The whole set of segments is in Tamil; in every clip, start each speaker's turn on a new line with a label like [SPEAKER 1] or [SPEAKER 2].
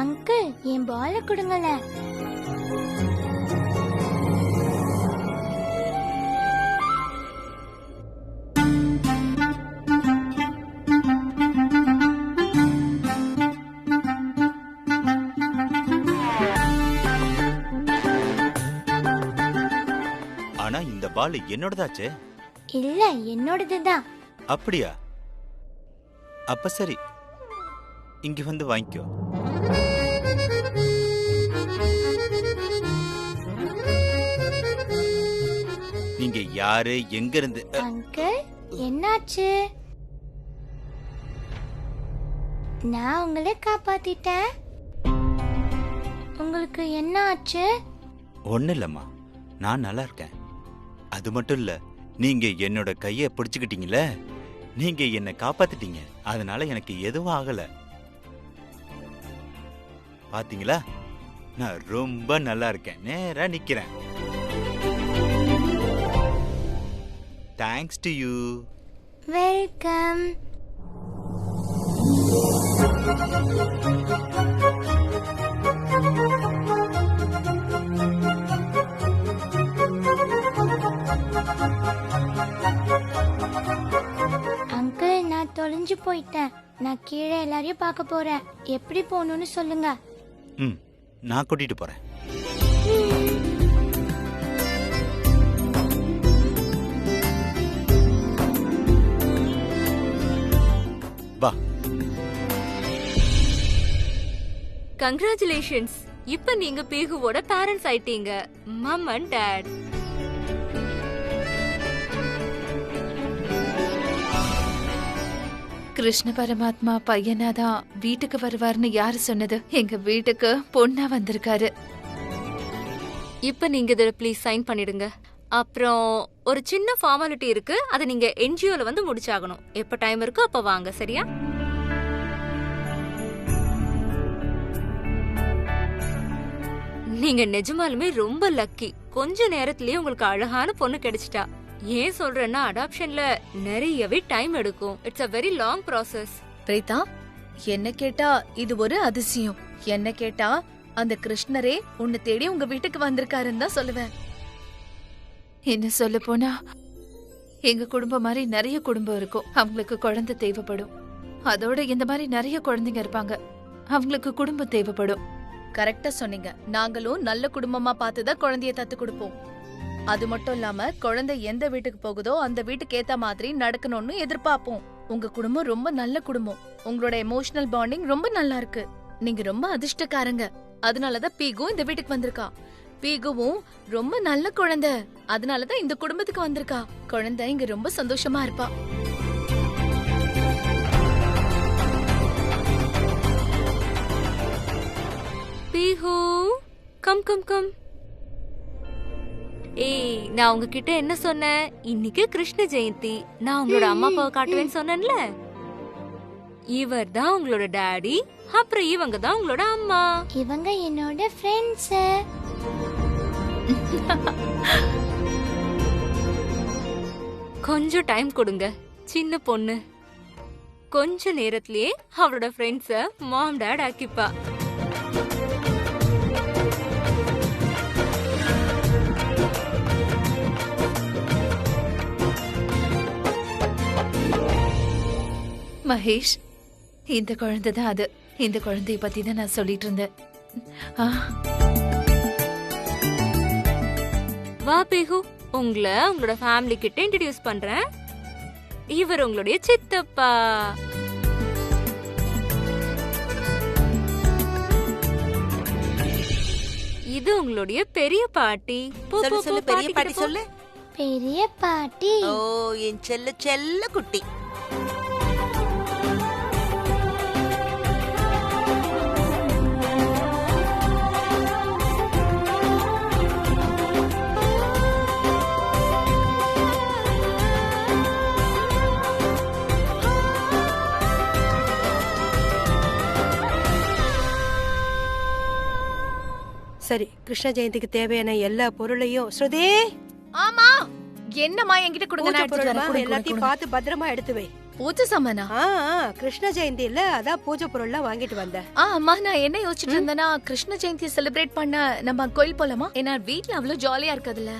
[SPEAKER 1] அங்கிள், என் பால கொடுங்களேன்.
[SPEAKER 2] ஆனா இந்த பால் என்னோடதாச்சே.
[SPEAKER 1] இல்ல, என்னோடதுதான்.
[SPEAKER 2] அப்படியா? அப்ப சரி, இங்க வந்து வாங்கிக்கோ. நீங்க யாரு, எங்க இருந்து?
[SPEAKER 1] அங்கிள், என்னாச்சு? நான் உங்களை காப்பாத்திட்டேன். உங்களுக்கு என்ன ஆச்சு?
[SPEAKER 2] ஒண்ணு இல்லம்மா, நான் நல்லா இருக்கேன். அது மட்டும் இல்ல, நீங்க என்னோட கைய பிடிச்சுக்கிட்டீங்களே, நீங்க என்ன காப்பாத்திட்டீங்க. அதனால எனக்கு எதுவும் ஆகல. பாத்தீங்களா, நான் ரொம்ப நல்லா இருக்கேன். நேரா நிக்கிறேன். Thanks to you.
[SPEAKER 1] Welcome. Uncle, நான் தொலைஞ்சு போயிட்டேன். நான் கீழே எல்லாரையும் பார்க்க போறேன். எப்படி போகணும்னு சொல்லுங்க.
[SPEAKER 2] நான் கூட்டிட்டு போறேன். வா.
[SPEAKER 3] கங்க்ராச்சுலேஷன்ஸ், இப்ப நீங்க பீகுவோட பேரண்ட்ஸ் ஆயிட்டீங்க. மம் அண்ட் டாட்.
[SPEAKER 4] கிருஷ்ண பரமாத்மா பையனாதான் வீட்டுக்கு வருவார்னு யாரு சொன்னது? எங்க வீட்டுக்கு பொண்ணா வந்திருக்காரு.
[SPEAKER 3] இப்ப நீங்க இதில் ப்ளீஸ் சைன் பண்ணிடுங்க. அப்புறம் ஒரு சின்ன ஃபார்மாலிட்டி இருக்கு, அதை நீங்க என்ஜிஓல வந்து முடிச்சாகணும். எப்ப டைம் இருக்கோ அப்ப வாங்க, சரியா? நீங்க நிஜமாலுமே ரொம்ப லக்கி. கொஞ்ச நேரத்திலேயே உங்களுக்கு அழகான பொண்ணு கிடைச்சிட்டா. ஏன் சொல்றேன்னா, அடாப்ஷன்ல நிறையவே டைம் எடுக்கும். It's a very long process.
[SPEAKER 4] Preetha, என்ன கேட்டா இது ஒரு அதிசயம். என்ன கேட்டா அந்த கிருஷ்ணரே உன்னை தேடி உங்க வீட்டுக்கு வந்திருக்காருன்னு தான் சொல்லுவேன். என்ன சொல்ல போனா, எங்க குடும்பம் மாதிரி நிறைய குடும்பம் இருக்கும். அவங்களுக்கு குழந்தை தேவைப்படும். அதோட இந்த மாதிரி நிறைய குழந்தைங்க இருப்பாங்க, அவங்களுக்கு குடும்பம் தேவைப்படும். கரெக்டா சொன்னீங்க. நாங்களும் நல்ல குடும்பமா பார்த்துதான் குழந்தைய தத்து கொடுப்போம். அது மட்டும் இல்லாம குழந்தை எந்த வீட்டுக்கு போகுதோ அந்த வீட்டுக்கு ஏத்த மாதிரி நடக்கணும்னு எதிர்பார்ப்போம். உங்க குடும்பம் ரொம்ப நல்ல குடும்பம். உங்களோட எமோஷனல் பாண்டிங் ரொம்ப நல்லா இருக்கு. நீங்க ரொம்ப அதிர்ஷ்டக்காரங்க. அதனாலதான் பீகு இந்த வீட்டுக்கு வந்திருக்கா. பீகுவும் ரொம்ப நல்ல குழந்தை. அதனாலதான் இந்த குடும்பத்துக்கு வந்திருக்கா. குழந்தை இங்க ரொம்ப சந்தோஷமா இருப்பா.
[SPEAKER 3] பீஹு, கம் கம் கம். ஏய், நான் உங்ககிட்ட என்ன சொன்னேன்? இன்னைக்கு கிருஷ்ண ஜெயந்தி. நான் உங்களோட அம்மா அப்பாவை காட்டுவேன்னு சொன்னேன்ல. இவர் தான் உங்களோட டாடி, அப்புறம் இவங்க தான் உங்களோட அம்மா.
[SPEAKER 1] இவங்க என்னோட ஃப்ரெண்ட்ஸ்.
[SPEAKER 3] கொஞ்சம் டைம் கொடுங்க, சின்ன பொண்ணு. கொஞ்ச நேரத்திலேயே அவளோட ஃப்ரெண்ட்ஸ மாம் டாட் ஆக்கிப்பா.
[SPEAKER 4] மகேஷ், இந்த குழந்தை தான் அது. இந்த குழந்தைய பத்தி தான் நான் சொல்லிட்டு இருந்தேன்.
[SPEAKER 3] வா பேகு, உங்களை உங்களோட ஃபேமிலி கிட்ட இன்ட்ரோடியூஸ் பண்றேன். இவர் உங்களுடைய சித்தப்பா. இது உங்களுடைய பெரிய பாட்டி. போ, போ,
[SPEAKER 5] சொல்லு
[SPEAKER 3] போ,
[SPEAKER 5] சொல்லு பெரிய
[SPEAKER 3] பாட்டி
[SPEAKER 5] பாட்டி
[SPEAKER 3] கிட்ட போ.
[SPEAKER 5] சொல்லு.
[SPEAKER 1] பெரிய பாட்டி.
[SPEAKER 5] ஓ என் செல்ல செல்ல குட்டி.
[SPEAKER 6] சரி, கிருஷ்ண ஜெயந்திக்கு தேவையான எல்லா பொருளையும் ஸ்ருதி
[SPEAKER 4] ஆமா, என்னம்மா என்கிட்ட கொடுங்க,
[SPEAKER 6] பூஜை
[SPEAKER 4] நான் எடுத்துட்டு வரேன்.
[SPEAKER 6] பொருள்மா
[SPEAKER 4] கொடுங்க,
[SPEAKER 6] எல்லாத்தையும்
[SPEAKER 4] கொடுங்க.
[SPEAKER 6] பார்த்து பத்திரமா எடுத்து வை.
[SPEAKER 4] பூஜை சாமானா?
[SPEAKER 6] கிருஷ்ண ஜெயந்தி இல்ல, அதான் பூஜை பொருள்லாம் வாங்கிட்டு வந்தேன்.
[SPEAKER 4] அம்மா, நான் என்ன யோசிச்சுட்டு இருந்தேன்னா, கிருஷ்ண ஜெயந்தி செலிப்ரேட் பண்ண நம்ம கோயில் போலாமா? ஏன்னா வீட்ல அவ்வளவு ஜாலியா இருக்குதுல்ல.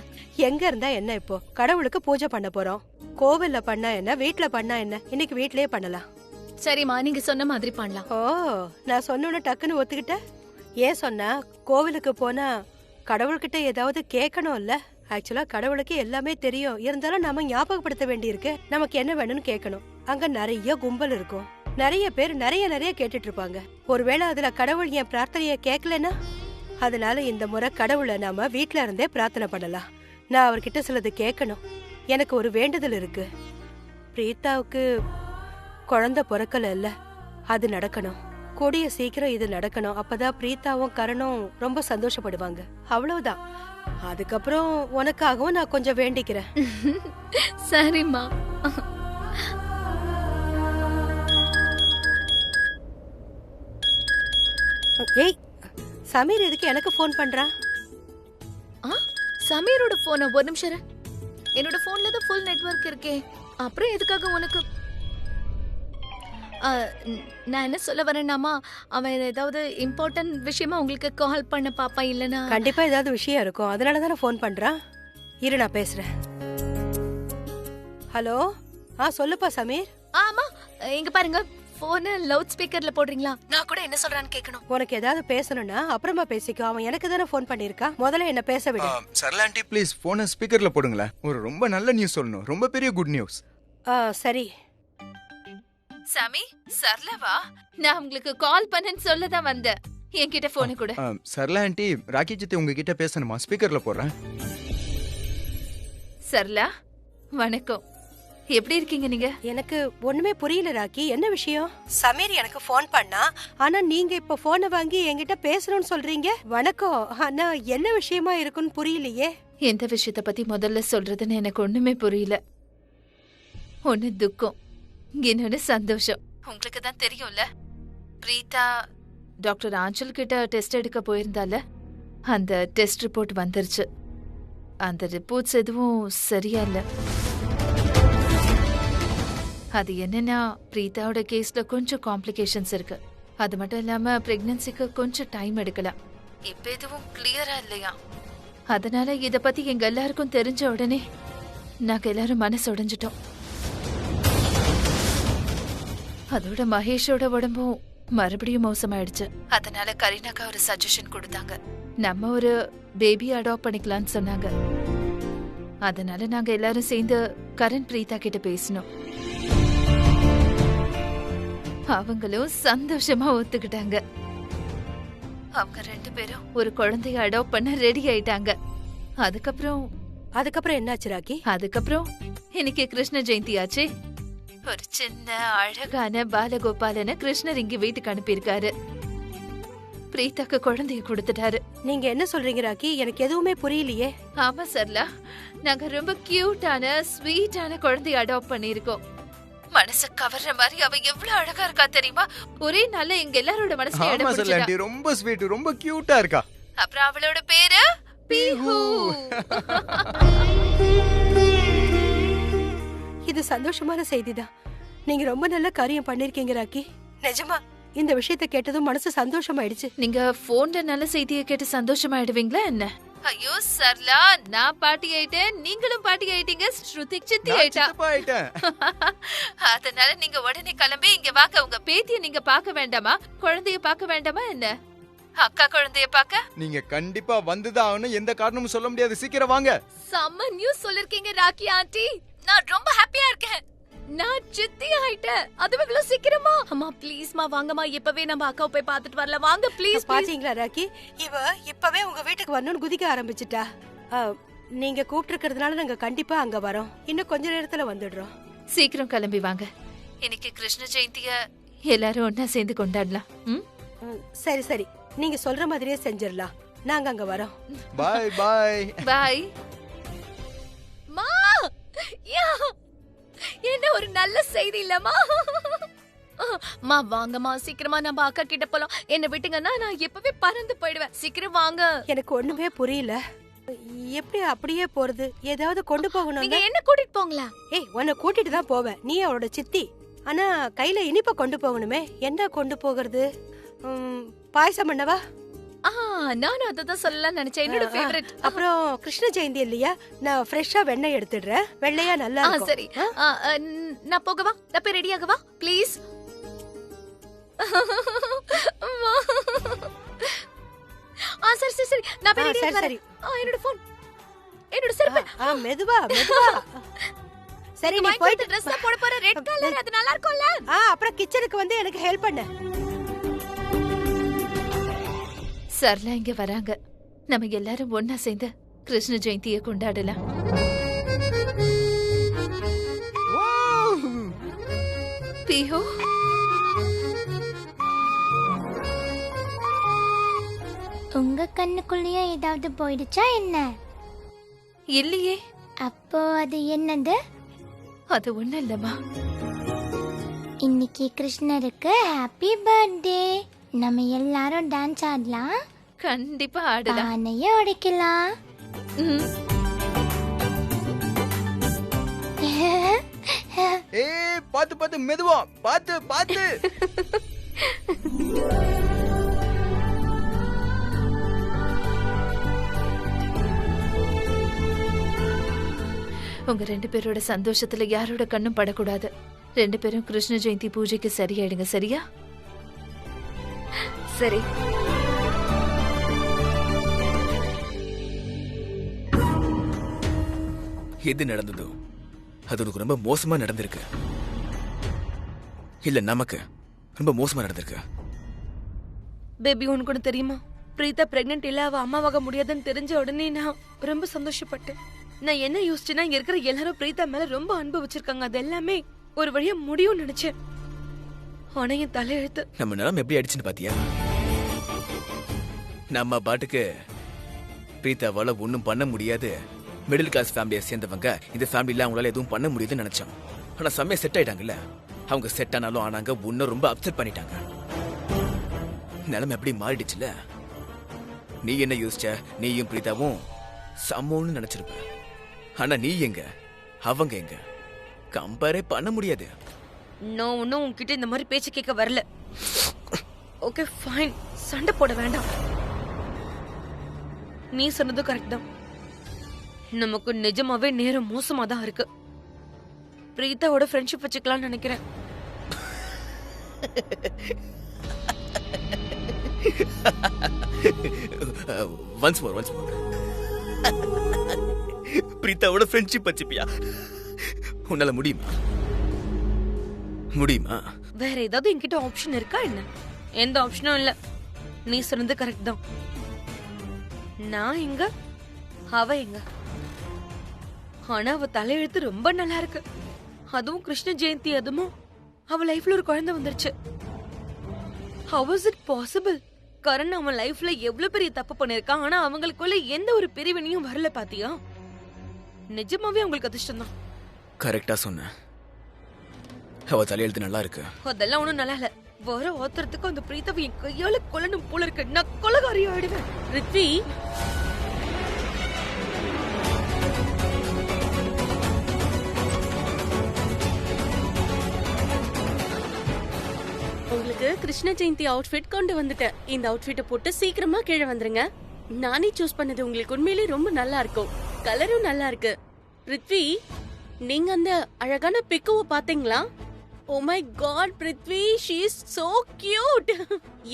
[SPEAKER 6] எங்க இருந்தா என்ன, இப்போ கடவுளுக்கு பூஜை பண்ண போறோம். கோவில்ல பண்ணா என்ன, வீட்ல பண்ணா என்ன, இன்னைக்கு வீட்லயே பண்ணலாம்.
[SPEAKER 4] சரிம்மா, நீங்க சொன்ன மாதிரி பண்ணலாம்.
[SPEAKER 6] ஓ, நான் சொன்னோன்னு டக்குன்னு ஒத்துக்கிட்ட. ஏன் சொன்னா, கோவிலுக்கு போனா கடவுள்கிட்ட ஏதாவது கேட்கணும்ல. ஆக்சுவலா கடவுளுக்கு எல்லாமே தெரியும், இருந்தாலும் நாம ஞாபகப்படுத்த வேண்டியிருக்கு. நமக்கு என்ன வேணும்னு கேட்கணும். அங்க நிறைய கும்பல் இருக்கும், நிறைய பேர் நிறைய நிறைய கேட்டுட்டு இருப்பாங்க. ஒருவேளை அதுல கடவுள் என் பிரார்த்தனைய கேட்கலன்னா, அதனால இந்த முறை கடவுளை நாம வீட்ல இருந்தே பிரார்த்தனை பண்ணலாம். நான் அவர்கிட்ட சிலது கேட்கணும். எனக்கு ஒரு வேண்டுதல் இருக்கு. பிரீத்தாவுக்கு குழந்தை பிறக்கல இல்ல, அது நடக்கணும். கூடிய சீக்கிரம் இது நடக்கணும். அப்பதான் பிரீத்தாவும் கரணும் ரொம்ப சந்தோஷப்படுவாங்க. அவ்வளவுதான். அதுக்கப்புறம் உனக்காகவும் நான் கொஞ்சம் வேண்டிக்கிறேன்.
[SPEAKER 4] சரிம்மா.
[SPEAKER 6] ஏய், சமீர் எதுக்கு எனக்கு ஃபோன் பண்றா?
[SPEAKER 4] சமீரோட போன ஒரு நிமிஷம் இரு. என்னோட போன்ல தான் ஃபுல் நெட்வொர்க் இருக்கே, அப்புறம் எதுக்காக உனக்கு? நான் என்ன சொல்ல வரேன்னாமா, அவன் ஏதாவது இம்பார்ட்டன்ட் விஷயமா உங்களுக்கு கால் பண்ண பாப்பா, இல்லனா
[SPEAKER 6] கண்டிப்பா ஏதாவது விஷயம் இருக்கும், அதனால தானே ஃபோன் பண்றான். இரு, நான் பேசுறேன். ஹலோ, சொல்லுப்பா சமீர்.
[SPEAKER 4] ஆமா, இங்க பாருங்க, போன லவுட் ஸ்பீக்கர்ல போடுறீங்களா? நான் கூட என்ன சொல்றான்னு கேட்கணும்.
[SPEAKER 6] உனக்கு ஏதாவது பேசணும்னா அப்புறமா பேசிக்கோ. அவன் எனக்கு தானே ஃபோன் பண்ணிருக்கா, முதல்ல என்ன பேச விடு.
[SPEAKER 7] சரளா ஆண்டி ப்ளீஸ் போனை ஸ்பீக்கர்ல போடுங்களேன். ஒரு ரொம்ப நல்ல நியூஸ் சொல்லணும், ரொம்ப பெரிய குட் நியூஸ்.
[SPEAKER 6] சரி.
[SPEAKER 4] சாமி, சரளவா, நான் உங்களுக்கு கால் பண்ணேன்னு சொல்லதான் வந்தேன். என்கிட்ட போனை கொடு.
[SPEAKER 7] சரளா ஆண்டி, ராக்கி சித்தி உங்ககிட்ட பேசணுமா? ஸ்பீக்கர்ல போடுறேன்.
[SPEAKER 4] சரளா, வணக்கம். எப்படி இருக்கீங்க நீங்க?
[SPEAKER 6] எனக்கு ஒண்ணுமே புரியல ராக்கி, என்ன விஷயம்? சமீர் எனக்கு ஃபோன் பண்ணா, ஆனா நீங்க இப்ப போனை வாங்கி என்கிட்ட பேசணும்னு சொல்றீங்க. வணக்கம், ஆனா என்ன விஷயமா இருக்குன்னு புரியலையே.
[SPEAKER 4] எந்த விஷயத்த பத்தி முதல்ல சொல்றதுன்னு எனக்கு ஒண்ணுமே புரியல. ஒன்னு துக்கம், இன்னொன்னு சந்தோஷம். உங்களுக்கு தான் தெரியும்ல, பிரீதா டாக்டர் ஆஞ்சல் கிட்ட டெஸ்ட் எடுக்க போயிருந்தால, அந்த டெஸ்ட் ரிப்போர்ட் வந்துருச்சு. அந்த ரிப்போர்ட்ஸ் எதுவும் சரியா இல்ல. அது என்னன்னா, பிரீதாவோட கேஸ்ல கொஞ்சம் காம்ப்ளிகேஷன்ஸ் இருக்கு. அது மட்டும் இல்லாம பிரெக்னன்சிக்கு கொஞ்சம் டைம் எடுக்கலாம். இப்ப எதுவும் கிளியரா இல்லையா. அதனால இத பத்தி எங்க எல்லாருக்கும் தெரிஞ்ச உடனே நாங்க எல்லாரும் மனசு உடைஞ்சிட்டோம். அதோட மகேஷோட உடம்பும் மறுபடியும் மோசமாயிடுச்சு. அதனால கரீனாக்கா ஒரு சஜஷன் கொடுத்தாங்க. நம்ம ஒரு பேபி அடாப்ட் பண்ணிக்கலாம்னு சொன்னாங்க. அதனால நாங்க எல்லாரும் சேர்ந்து கரண் பிரீதா கிட்ட பேசணும். அவங்களும் சந்தோஷமா ஒத்துக்கிட்டாங்க. அவங்க 2 பேரும் ஒரு குழந்தைய அடாப்ட் பண்ண ரெடி ஆயிட்டாங்க.
[SPEAKER 6] அதுக்கப்புறம் என்னாச்சு ராக்கி?
[SPEAKER 4] அதுக்கப்புறம் இன்னைக்கு கிருஷ்ண ஜெயந்தி ஆச்சு. ஒரு சின்ன அழகான பாலகோபாலன கிருஷ்ணர் இங்க வீட்டுக்கு அனுப்பியிருக்காரு. பிரீதாக்கு குழந்தைய கொடுத்துட்டாரு.
[SPEAKER 6] நீங்க என்ன சொல்றீங்க ராக்கி? எனக்கு எதுவுமே புரியலையே.
[SPEAKER 4] ஆமா சர்லா, நாங்க ரொம்ப கியூட்டான ஸ்வீட்டான குழந்தைய அடாப்ட் பண்ணிருக்கோம். மனச கவர்ற மாதிரி அவ எவ்வளவு அழகா இருக்கா தெரியுமா? ஒரே நாள்ல எங்க எல்லாரோட மனசுல இடம்
[SPEAKER 7] ஆமா சரளா ஆண்டி, ரொம்ப ஸ்வீட், ரொம்ப கியூட்டா இருக்கா.
[SPEAKER 4] அப்புறம் அவளோட பேரு பீஹூ.
[SPEAKER 6] இது சந்தோஷமான செய்திதான். நீங்க ரொம்ப நல்ல காரியம் பண்ணிருக்கீங்க ராக்கி. நிஜமா இந்த விஷயத்தை கேட்டதும் மனசு சந்தோஷமாயிடுச்சு.
[SPEAKER 4] நீங்க போன்ல நல்ல செய்தியை கேட்டு சந்தோஷமாயிடுவீங்களா என்ன? ஐயோ சர்லா, நான் பாட்டி ஆயிட்டேன், நீங்களும் பாட்டி ஆயிட்டீங்க, ஸ்ருதி சித்தி ஆயிட்டா. அதனால நீங்க உடனே கிளம்பி இங்க வாங்க. உங்க பேத்திய நீங்க பார்க்க வேண்டாமா? குழந்தைய பார்க்க வேண்டாமா என்ன? அக்கா குழந்தைய பார்க்க
[SPEAKER 7] நீங்க கண்டிப்பா வந்துதான் ஆகணும், எந்த காரணமும் சொல்ல முடியாது. சீக்கிரம் வாங்க.
[SPEAKER 4] செம்ம நியூஸ் சொல்லிருக்கீங்க ராக்கி ஆண்டி, நான் ரொம்ப ஹாப்பியா இருக்கேன். நான் சித்தி ஆயிட்டேன். அதுவும் இவ்வளவு சீக்கிரமா? அம்மா ப்ளீஸ்மா வாங்கம்மா, இப்பவே நம்ம அக்காவை போய் பார்த்துட்டு வரலாம். வாங்க ப்ளீஸ்.
[SPEAKER 6] பாத்தீங்களா ராக்கி, இவ இப்பவே உங்க வீட்டுக்கு வரணும்னு குதிக்க ஆரம்பிச்சிட்டா. நீங்க கூப்பிட்டு இருக்கிறதுனால நாங்க கண்டிப்பா அங்க வரோம். இன்னும் கொஞ்ச நேரத்துல வந்துடுறோம்.
[SPEAKER 4] சீக்கிரம் கிளம்பி வாங்க. இன்னைக்கு கிருஷ்ண ஜெயந்திய எல்லாரும் ஒன்னா சேர்ந்து கொண்டாடலாம்.
[SPEAKER 6] சரி சரி, நீங்க சொல்ற மாதிரியே செஞ்சிடலாம். நாங்க அங்க வரோம்.
[SPEAKER 7] பாய் பாய்
[SPEAKER 4] பாய். மா யா, என்ன ஒரு நல்ல செய்தி இல்லம்மா? மா வாங்கம்மா, சீக்கிரமா நம்ம அக்கா கிட்ட போலாம். என்ன விட்டுங்கன்னா நான் எப்பவே பறந்து போயிடுவேன். சீக்கிரம் வாங்க.
[SPEAKER 6] எனக்கு ஒண்ணுமே புரியல. எப்படி அப்படியே போறது? ஏதாவது கொண்டு போகணும்.
[SPEAKER 4] நீங்க என்ன கூட்டிட்டு போங்களா?
[SPEAKER 6] ஏய், உன்னை கூட்டிட்டு தான் போவேன். நீ அவளோட சித்தி. ஆனா கையில இனிப்ப கொண்டு போகணுமே. என்ன கொண்டு போகிறது? பாயசம் பண்ணவா?
[SPEAKER 4] நானும் அததான் சொல்லலாம் நினைச்சேன். என்னோட ஃபேவரட்.
[SPEAKER 6] அப்புறம் கிருஷ்ண ஜெயந்தி இல்லையா, நான் ஃப்ரெஷ்ஷா வெண்ணெய் எடுத்துடுறேன். வெள்ளையா நல்லா இருக்கும்.
[SPEAKER 4] சரி, நான் போகவா? நான் போய் ரெடி ஆகவா ப்ளீஸ்? சரி சரி சரி, நான் போய் ரெடி ஆகறேன். என்னோட ஃபோன், என்னோட செருப்பு.
[SPEAKER 6] மெதுவா மெதுவா. சரி, நீ போயிட்டு
[SPEAKER 4] Dress போட போற ரெட் கலர், அது நல்லா இருக்கும்ல?
[SPEAKER 6] அப்புறம் கிச்சனுக்கு வந்து எனக்கு ஹெல்ப் பண்ணு.
[SPEAKER 4] சரளா இங்க வராங்க. நம்ம எல்லாரும் ஒன்னா சேர்ந்து கிருஷ்ண ஜெயந்தியை கொண்டாடலாம். பியோ,
[SPEAKER 1] உங்க கண்ணுக்குள்ளேயே ஏதாவது போயிடுச்சா என்ன?
[SPEAKER 4] இல்லையே.
[SPEAKER 1] அப்போ அது என்னது?
[SPEAKER 4] அது ஒண்ணும் இல்லம்மா.
[SPEAKER 1] இன்னைக்கு கிருஷ்ணருக்கு ஹாப்பி பர்த்டே. நம்ம எல்லாரும் டான்ஸ் ஆடலாம்.
[SPEAKER 4] கண்டிப்பா ஆடலாம்.
[SPEAKER 1] பானையை உடைக்கலாம்.
[SPEAKER 7] பாத்து பாத்து, மெதுவா பாத்து பாத்து.
[SPEAKER 4] உங்க ரெண்டு பேரோட சந்தோஷத்துல யாரோட கண்ணும் படக்கூடாது. ரெண்டு பேரும் கிருஷ்ண ஜெயந்தி பூஜைக்கு சரியாயிடுங்க. சரியா? சரி.
[SPEAKER 8] எது நடந்ததோ அது உனக்கு ரொம்ப மோசமா நடந்திருக்கு. இல்ல நமக்கு ரொம்ப மோசமா நடந்திருக்கு.
[SPEAKER 5] பேபி, உனக்கு ஒண்ணு தெரியுமா? பிரீதா பிரெக்னென்ட் இல்ல, அவ அம்மாவாக முடியாதுன்னு தெரிஞ்ச உடனே நான் ரொம்ப சந்தோஷப்பட்டேன். நான் என்ன யோசிச்சேன்னா, இங்க இருக்கிற எல்லாரும் பிரீதா மேல ரொம்ப அன்பு வச்சிருக்காங்க. அது எல்லாமே ஒரு வழியா முடியும்னு நினைச்சேன். ஆனா என் தலையெழுத்து.
[SPEAKER 8] நம்ம நிலம் எப்படி ஆயிடுச்சுன்னு பாத்தியா? நம்ம பாட்டுக்கு பிரீதாவால ஒன்னும் பண்ண முடியாது, மிடில் கிளாஸ் ஃபேமிலியை சேர்ந்தவங்க இந்த ஃபேமிலியில அவங்களால எதுவும் பண்ண முடியுதுன்னு நினைச்சோம். ஆனா செம்மையா செட் ஆயிட்டாங்கல்ல. அவங்க செட் ஆனாலும் ஆனாங்க, உன்ன ரொம்ப அப்செட் பண்ணிட்டாங்க. நிலைமை எப்படி மாறிடுச்சுல. நீ என்ன யோசிச்ச? நீயும் பிரீதாவும் சமம்னு நினைச்சிருப்ப. ஆனா நீ எங்க, அவங்க எங்க? கம்பேரே பண்ண முடியாது.
[SPEAKER 5] நான் ஒன்னும் உன்கிட்ட இந்த மாதிரி பேச்சு கேட்க வரல. ஓகே ஃபைன், சண்டை போட வேண்டாம். நீ சொன்னதும் கரெக்ட் தான். நமக்கு நிஜமாவே நேரம் மோசமா தான் இருக்கு. பிரீதாவோட ஃப்ரெண்ட்ஷிப் வச்சுக்கலாம்னு நினைக்கிறேன்.
[SPEAKER 8] Once more. பிரீதாவோட ஃப்ரெண்ட்ஷிப் வச்சுப்பியா? உன்னால முடியுமா? முடியுமா?
[SPEAKER 5] வேற ஏதாவது என்கிட்ட ஆப்ஷன் இருக்கா என்ன? எந்த ஆப்ஷனும் இல்ல. நீ சொன்னது கரெக்ட் தான். நான் எங்க, அவ எங்க? ஆனா அவ தலையெழுத்து ரொம்ப நல்லா இருக்கு. அதுவும் கிருஷ்ண ஜெயந்தி, அதுவும் அவ லைஃப்ல ஒரு குழந்தை வந்துருச்சு. How is it possible? Karan அவன் லைஃப்ல எவ்வளவு பெரிய தப்பு பண்ணிருக்கான். ஆனா அவங்களுக்குள்ள எந்த ஒரு பிரிவினையும் வரல. பாத்தியா? நிஜமாவே அவங்களுக்கு அதிர்ஷ்டம் தான்.
[SPEAKER 8] கரெக்டா சொன்ன. அவ தலையெழுத்து நல்லா இருக்கு.
[SPEAKER 5] அதெல்லாம் ஒண்ணும் நல்லா இல்ல. வர ஆத்திரத்துக்கு அந்த பிரீதாவை என் கையால கொல்லணும் போல இருக்கு. நான் கொலகாரி ஆயிடுவேன். ரித்வி,
[SPEAKER 9] உங்களுக்கு கிருஷ்ண ஜெயந்தி அவுட்ஃபிட் கொண்டு வந்துட்டேன். இந்த அவுட்ஃபிட்டை போட்டு சீக்கிரமா கீழே வந்துருங்க. நானே சூஸ் பண்ணது உங்களுக்கு உண்மையிலே ரொம்ப நல்லா இருக்கும். கலரும் நல்லா இருக்கு. ரித்வி, நீங்க அந்த அழகான பிக்குவை பாத்தீங்களா? Oh my god Prithvi, she is so cute.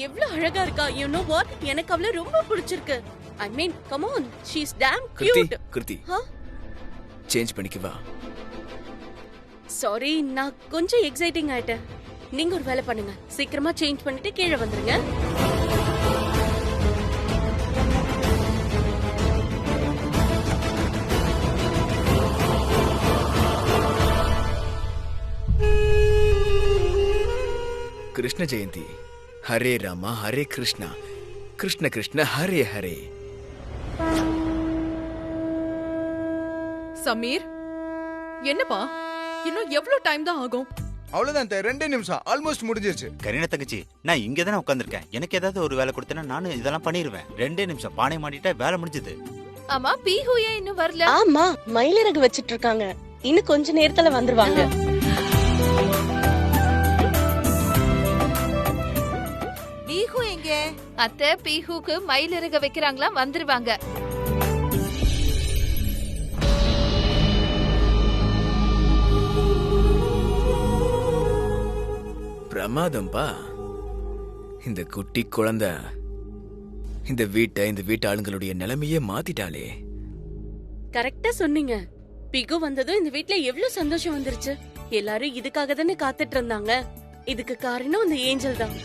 [SPEAKER 9] எவ்வளவு அழகா இருக்கா. யூ நோ வாட், எனக்கு அவளை ரொம்ப பிடிச்சிருக்கு. I mean come on, she is damn cute.
[SPEAKER 8] Kriti, change பண்ணிக்கவா?
[SPEAKER 9] சாரி, நான் கொஞ்சம் எக்ஸைட்டிங் ஆயிட்டேன். நீங்க ஒரு வேலை பண்ணுங்க, சீக்கிரமா சேஞ்ச் பண்ணிட்டு கீழே வந்துருங்க.
[SPEAKER 8] கிருஷ்ண ஜெயந்தி. ஹரே ராமா ஹரே கிருஷ்ணா, கிருஷ்ண கிருஷ்ண ஹரே ஹரே.
[SPEAKER 10] சமீர், என்னப்பா இன்னும் எவ்வளவு டைம் தான் ஆகும்?
[SPEAKER 7] அவ்வளவுதான் 2 நிமிஷம், ஆல்மோஸ்ட் முடிஞ்சிருச்சு.
[SPEAKER 2] கரீனா தங்கச்சி, நான் இங்க தானே உட்காந்துருக்கேன். எனக்கு ஏதாவது ஒரு வேலை கொடுத்தேன்னா நானும் இதெல்லாம் பண்ணிடுவேன். 2 நிமிஷம் பானை மாட்டிட்டா வேலை முடிஞ்சது.
[SPEAKER 4] ஆமா, பீஹு ஏன் இன்னும் வரல?
[SPEAKER 11] ஆமா, மயிலிறகு வச்சிட்டு இருக்காங்க. இன்னும் கொஞ்ச நேரத்துல வந்துருவாங்க.
[SPEAKER 4] பீஹு எங்க? அத்தை, பீஹுக்கு மயிலிறக வைக்கிறாங்களா, வந்துருவாங்க.
[SPEAKER 8] பிரமாதம்பா. இந்த குட்டி குழந்தை இந்த வீட்டு ஆளுங்களுடைய நிலைமையே மாத்திட்டாளே.
[SPEAKER 9] கரெக்டா சொன்னீங்க. பிகு வந்ததும் இந்த வீட்ல எவ்வளவு சந்தோஷம் வந்துருச்சு. எல்லாரும் இதுக்காக தானே காத்துட்டு இருந்தாங்க. இதுக்கு காரணம் அந்த ஏஞ்சல் தான்.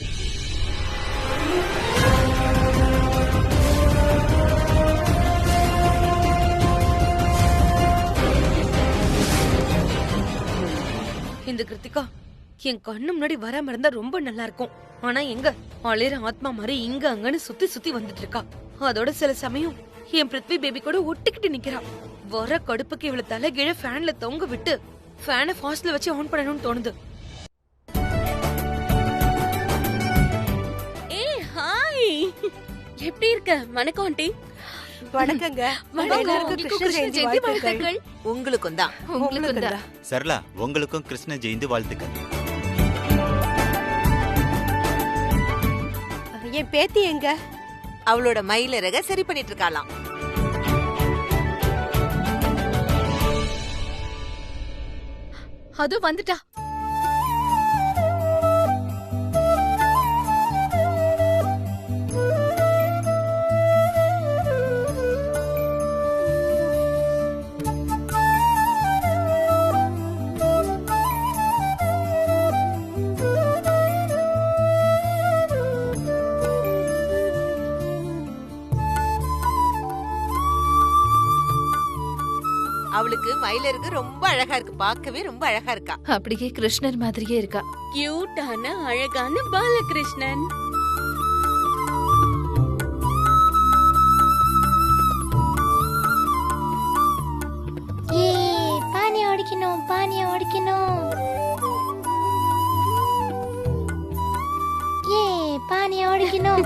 [SPEAKER 5] இந்த கிருத்திகா என் கண்ணு முன்னாடி வராம இருந்தா ரொம்ப நல்லா இருக்கும். ஆனா எங்க அலேற ஆத்மா மாதிரி இங்க அங்கன்னு சுத்தி சுத்தி வந்துட்டு இருக்கா. அதோட சில சமயம் என் பிருத்வி பேபி கூட ஒட்டிக்கிட்டு நிக்கிறா. வர கடுப்புக்கு இவள தலைகீழ ஃபேன்ல தொங்க விட்டு ஃபேனை ஃபாஸ்ட்ல வச்சு ஆன் பண்ணணும்னு தோணுது.
[SPEAKER 9] ஏய் ஹாய், எப்படி இருக்க? வணக்கம் ஆண்டி.
[SPEAKER 6] வணக்கங்க. கிருஷ்ண ஜெயந்தி வாழ்த்துக்கள்.
[SPEAKER 4] உங்களுக்கும் தான். உங்களுக்கும் தான்.
[SPEAKER 2] சரளா, உங்களுக்கும் கிருஷ்ண ஜெயந்தி வாழ்த்துக்கள்.
[SPEAKER 6] என் பேத்தி எங்க?
[SPEAKER 4] அவளோட மயிலிறக சரி பண்ணிட்டு இருக்காளாம். அது வந்துட்டா. அவளுக்கு மயிலிறகு ரொம்ப அழகா இருக்கு. பார்க்கவே ரொம்ப அழகா இருக்கா. அப்படியே கிருஷ்ணர் மாதிரியே இருக்கா.
[SPEAKER 9] கியூட்டான அழகான பாலகிருஷ்ணன்.
[SPEAKER 1] பானியை உடைக்கணும், பானியை உடைக்கணும். பானியை உடைக்கணும்.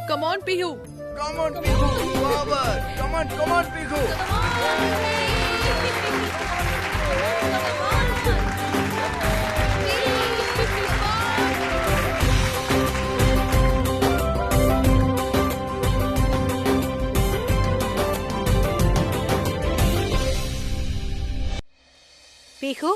[SPEAKER 10] Come on, Pihu.
[SPEAKER 7] Come on, Pihu. Forward. Come on, Pihu.
[SPEAKER 6] Bihu,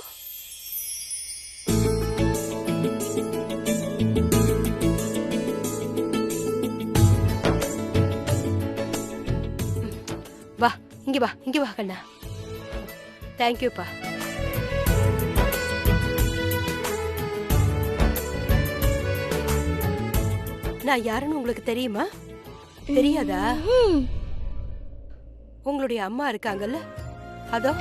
[SPEAKER 6] வா, இங்க வா கண்ணா. தேங்க்யூப்பா. நான் யாருன்னு உங்களுக்கு தெரியுமா? தெரியாதா? உங்களுடைய அம்மா இருக்காங்கல்ல, அதோ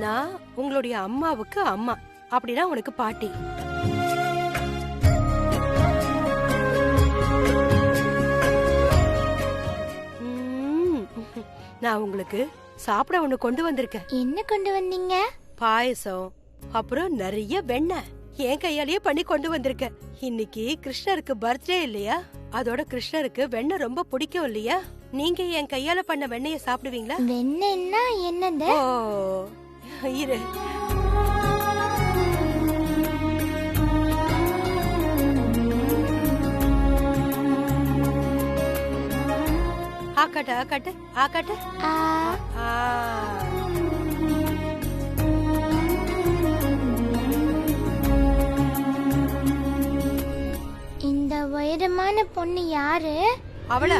[SPEAKER 6] நான் உங்களுடைய அம்மாவுக்கு அம்மா, அப்படின்னா உனக்கு பாட்டி. நான் உங்களுக்கு சாப்பிட ஒண்ணு கொண்டு வந்திருக்கேன்.
[SPEAKER 1] என்ன கொண்டு வந்தீங்க?
[SPEAKER 6] பாயசம், அப்புறம் நிறைய வெண்ணெய் என் கையாலேயே பண்ணி கொண்டு வந்திருக்கேன். இன்னைக்கு கிருஷ்ணருக்கு பர்த்டே இல்லையா? அதோட கிருஷ்ணருக்கு வெண்ணெய் ரொம்ப பிடிக்கும் இல்லையா? நீங்க என் கையால பண்ண வெண்ணெய சாப்பிடுவீங்களா?
[SPEAKER 1] வெண்ணெய்னா என்னது?
[SPEAKER 6] இரு. ஆக்காட்டு ஆக்காட்டு ஆக்காட்டு.
[SPEAKER 1] ஆ,
[SPEAKER 6] ஆ.
[SPEAKER 1] இந்த உயரமான பொண்ணு யாரு?
[SPEAKER 6] அவளா?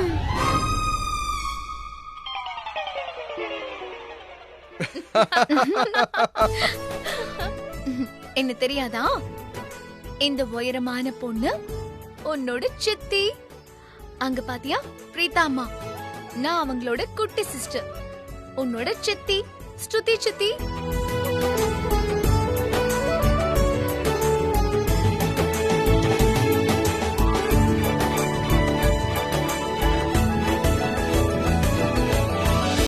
[SPEAKER 4] என்ன தெரியாதா? இந்த உயரமான பொண்ணு உன்னோட சித்தி. அங்க பாத்தியா பிரீதா அம்மா, நான் அவங்களோட குட்டி சிஸ்டர். உன்னோட சித்தி ஸ்ருதி சித்தி.